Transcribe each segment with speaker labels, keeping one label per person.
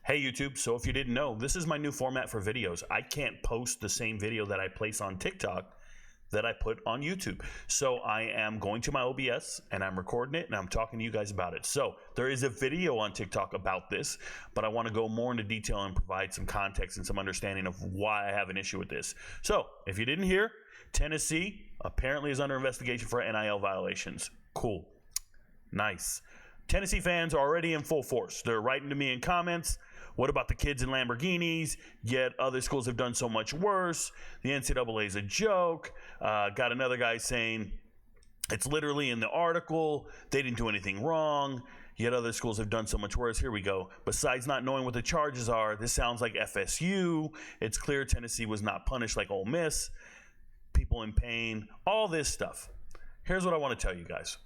Speaker 1: Hey YouTube, so if you didn't know, this is my new format for videos. I can't post the same video that I place on TikTok that I put on YouTube. So I am going to my OBS and I'm recording it and I'm talking to you guys about it. So there is a video on TikTok about this, but I want to go more into detail and provide some context and some understanding of why I have an issue with this. So if you didn't hear, Tennessee apparently is under investigation for NIL violations. Cool. Nice. Tennessee fans are already in full force. They're writing to me in comments. What about the kids in Lamborghinis? Yet other schools have done so much worse. The NCAA is a joke. Got another guy saying it's literally in the article. They didn't do anything wrong. Yet other schools have done so much worse. Here we go. Besides not knowing what the charges are, this sounds like FSU. It's clear Tennessee was not punished like Ole Miss. People in pain. All this stuff. Here's what I want to tell you guys.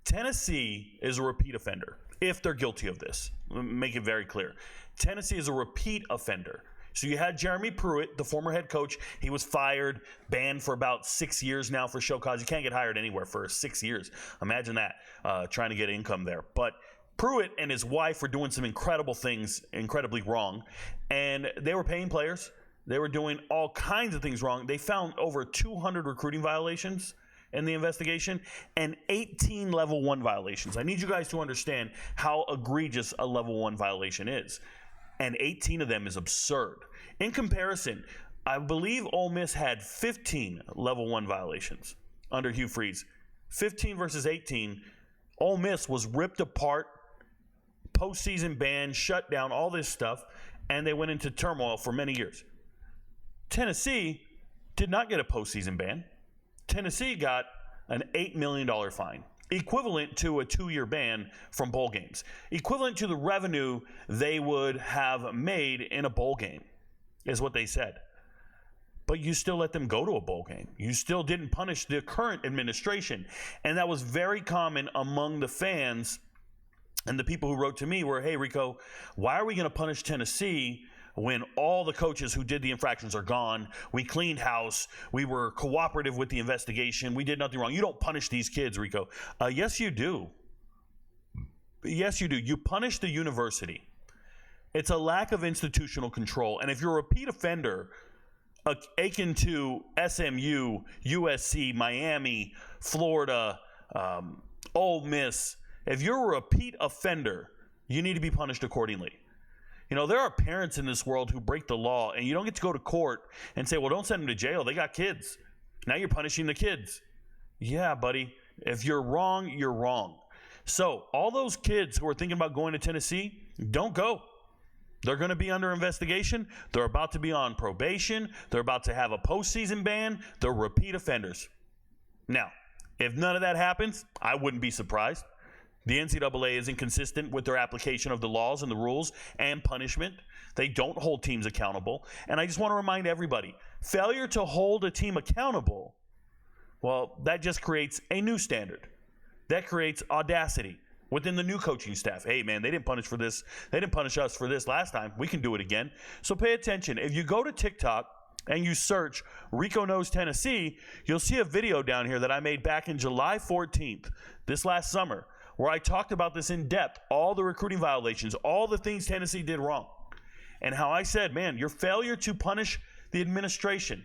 Speaker 1: Tennessee is a repeat offender if they're guilty of this. Let me make it very clear. Tennessee is a repeat offender. So you had Jeremy Pruitt, the former head coach. He was fired, banned for about 6 years now for show cause. You can't get hired anywhere for 6 years. Imagine that, trying to get income there. But Pruitt and his wife were doing some incredible things, incredibly wrong. And they were paying players. They were doing all kinds of things wrong. They found over 200 recruiting violations in the investigation and 18 level 1 violations. I need you guys to understand how egregious a level 1 violation is. And 18 of them is absurd. In comparison, I believe Ole Miss had 15 level 1 violations under Hugh Freeze. 15 versus 18. Ole Miss was ripped apart, postseason ban, shut down, all this stuff, and they went into turmoil for many years. Tennessee did not get a postseason ban. Tennessee got an $8 million fine, equivalent to a 2-year ban from bowl games, equivalent to the revenue they would have made in a bowl game, is what they said. But you still let them go to a bowl game. You still didn't punish the current administration. And that was very common among the fans and the people who wrote to me were, hey, Rico, why are we going to punish Tennessee when all the coaches who did the infractions are gone? We cleaned house. We were cooperative with the investigation. We did nothing wrong. You don't punish these kids, Rico. Yes, you do. Yes, you do. You punish the university. It's a lack of institutional control. And if you're a repeat offender, akin to SMU, USC, Miami, Florida, Ole Miss, if you're a repeat offender, you need to be punished accordingly. You know, there are parents in this world who break the law, and you don't get to go to court and say, well, don't send them to jail. They got kids. Now you're punishing the kids. Yeah, buddy. If you're wrong, you're wrong. So all those kids who are thinking about going to Tennessee, don't go. They're going to be under investigation. They're about to be on probation. They're about to have a postseason ban. They're repeat offenders. Now, if none of that happens, I wouldn't be surprised. The NCAA is inconsistent with their application of the laws and the rules and punishment. They don't hold teams accountable. And I just want to remind everybody, failure to hold a team accountable, well, that just creates a new standard. That creates audacity within the new coaching staff. Hey, man, they didn't punish for this. They didn't punish us for this last time. We can do it again. So pay attention. If you go to TikTok and you search Rico Knows Tennessee, you'll see a video down here that I made back in July 14th, this last summer, where I talked about this in depth, all the recruiting violations, all the things Tennessee did wrong, and how I said, man, your failure to punish the administration,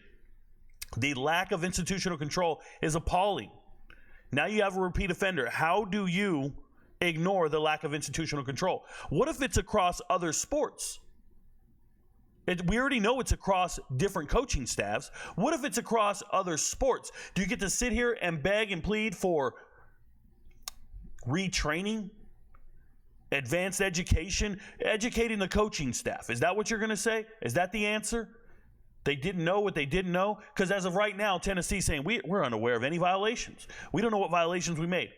Speaker 1: the lack of institutional control is appalling. Now you have a repeat offender. How do you ignore the lack of institutional control? What if it's across other sports? We already know it's across different coaching staffs. What if it's across other sports? Do you get to sit here and beg and plead for retraining, advanced education, educating the coaching staff? Is that what you're going to say? Is that the answer? They didn't know what they didn't know? Because as of right now, Tennessee's saying, we're unaware of any violations. We don't know what violations we made.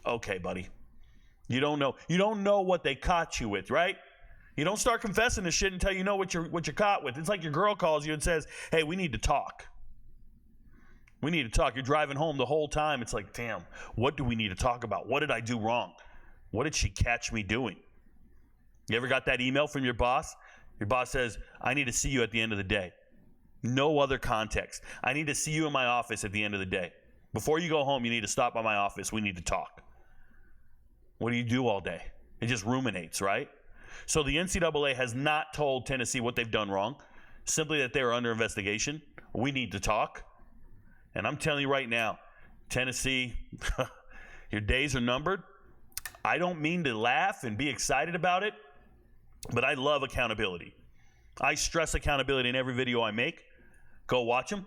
Speaker 1: Okay, buddy. You don't know. You don't know what they caught you with, right? You don't start confessing this shit until you know what you're caught with. It's like your girl calls you and says, hey, we need to talk. We need to talk. You're driving home the whole time. It's like, damn, what do we need to talk about? What did I do wrong? What did she catch me doing? You ever got that email from your boss? Your boss says, I need to see you at the end of the day. No other context. I need to see you in my office at the end of the day. Before you go home, you need to stop by my office. We need to talk. What do you do all day? It just ruminates, right? So the NCAA has not told Tennessee what they've done wrong, simply that they are under investigation. We need to talk. And I'm telling you right now, Tennessee, your days are numbered. I don't mean to laugh and be excited about it, but I love accountability. I stress accountability in every video I make. Go watch them.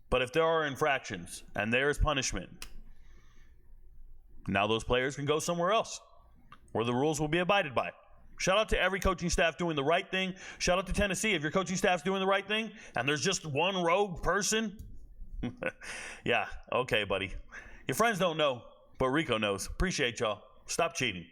Speaker 1: But if there are infractions and there is punishment, now those players can go somewhere else where the rules will be abided by. Shout out to every coaching staff doing the right thing. Shout out to Tennessee. If your coaching staff's doing the right thing and there's just one rogue person, yeah, okay, buddy. Your friends don't know, but Rico knows. Appreciate y'all. Stop cheating.